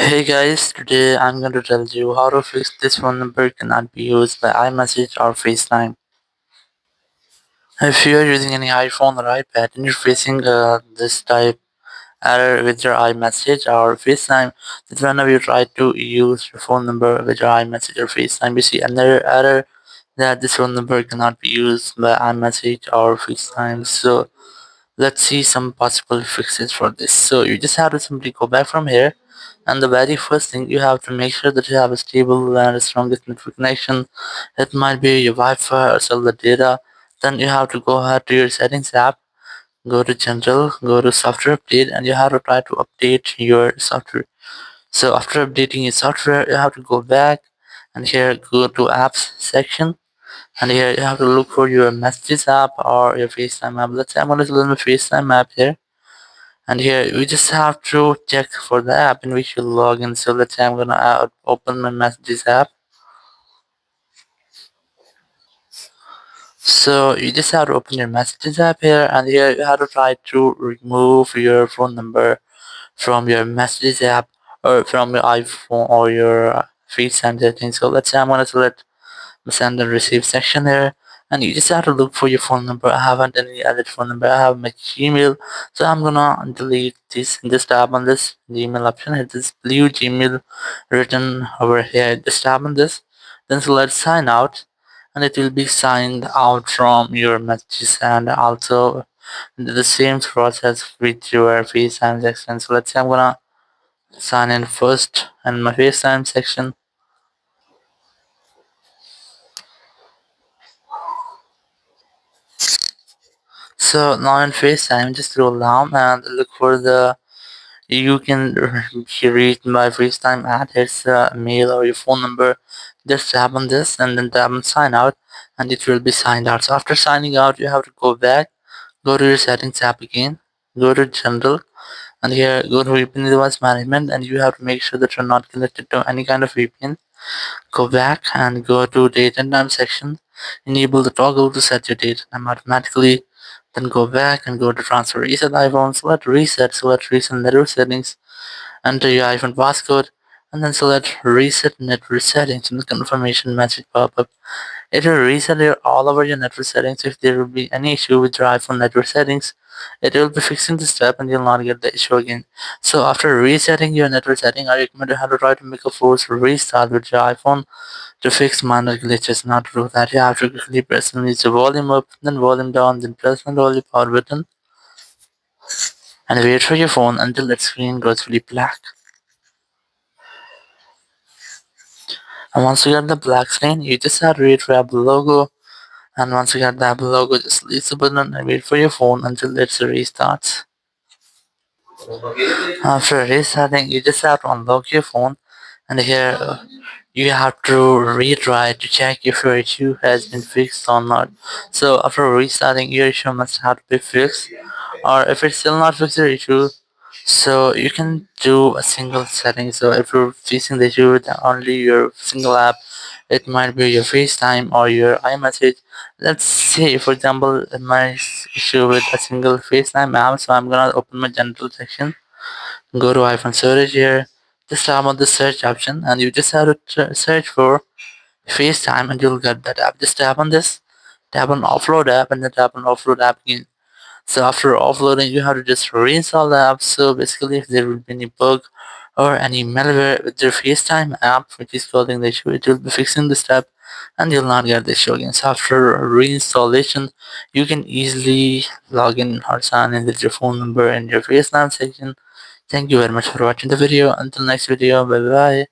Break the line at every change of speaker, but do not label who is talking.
Hey guys, today I'm going to tell you how to fix this phone number cannot be used by iMessage or FaceTime. If you are using any iPhone or iPad and you're facing this type error with your iMessage or FaceTime, that whenever you try to use your phone number with your iMessage or FaceTime, you see another error that this phone number cannot be used by iMessage or FaceTime. So let's see some possible fixes for this. So you just have to simply go back from here, and the very first thing you have to make sure that you have a stable and a strongest network connection. It might be your Wi-Fi or cellular data. Then you have to go ahead to your settings app, go to general, go to software update, and you have to try to update your software. So after updating your software, you have to go back and here go to apps section, and here you have to look for your messages app or your FaceTime app. Let's say I'm going to learn my FaceTime app here. And here we just have to check for the app in which you log in. So let's say I'm gonna open my messages app. So you just have to open your messages app here, and here you have to try to remove your phone number from your messages app or from your iPhone or your FaceTime settings. So let's say I'm gonna select send and receive section here, and you just have to look for your phone number. I haven't any added phone number. I have my Gmail, so I'm gonna delete this. Just tap on this Gmail option. Hit this blue Gmail written over here. Just tap on this, then select sign out, and it will be signed out from your messages, and also the same process with your FaceTime section. So let's say I'm gonna sign in first in my FaceTime section. So now in FaceTime, just scroll down and look for the you can read my FaceTime ad. It's mail or your phone number. Just tap on this and then tap on sign out, and it will be signed out. So after signing out, you have to go back, go to your settings app again, go to general, and here go to VPN device management, and you have to make sure that you're not connected to any kind of VPN. Go back and go to date and time section. Enable the toggle to set your date and time automatically. Then go back and go to transfer reset iPhone. Select reset network settings. Enter your iPhone passcode, and then select reset network settings and the confirmation message pop up. It will reset all over your network settings. If there will be any issue with your iPhone network settings, it will be fixing the step and you'll not get the issue again. So after resetting your network setting, I recommend you have to try to make a forced restart with your iPhone to fix minor glitches. Not to do that, you have to quickly press and reach the volume up, then volume down, then press and hold the power button and wait for your phone until its screen goes fully black. And once you get the black screen, you just have to wait for Apple logo. And once you get the Apple logo, just release the button and wait for your phone until it restarts. After restarting, you just have to unlock your phone, and here you have to retry to check if your issue has been fixed or not. So after restarting, your issue must have to be fixed, or if it's still not fixed your issue, so you can do a single setting. So if you're facing the issue with only your single app, it might be your FaceTime or your iMessage. Let's say, for example, my issue with a single FaceTime app. So I'm gonna open my general section, go to iPhone storage here, just tap on the search option, and you just have to search for FaceTime, and you'll get that app. Just tap on this, tap on offload app, and then tap on offload app again. So after offloading, you have to just reinstall the app. So basically, if there will be any bug or any malware with your FaceTime app, which is causing the issue, it will be fixing the step, and you'll not get the issue again. So after reinstallation, you can easily log in or sign in with your phone number and your FaceTime section. Thank you very much for watching the video. Until next video, bye bye.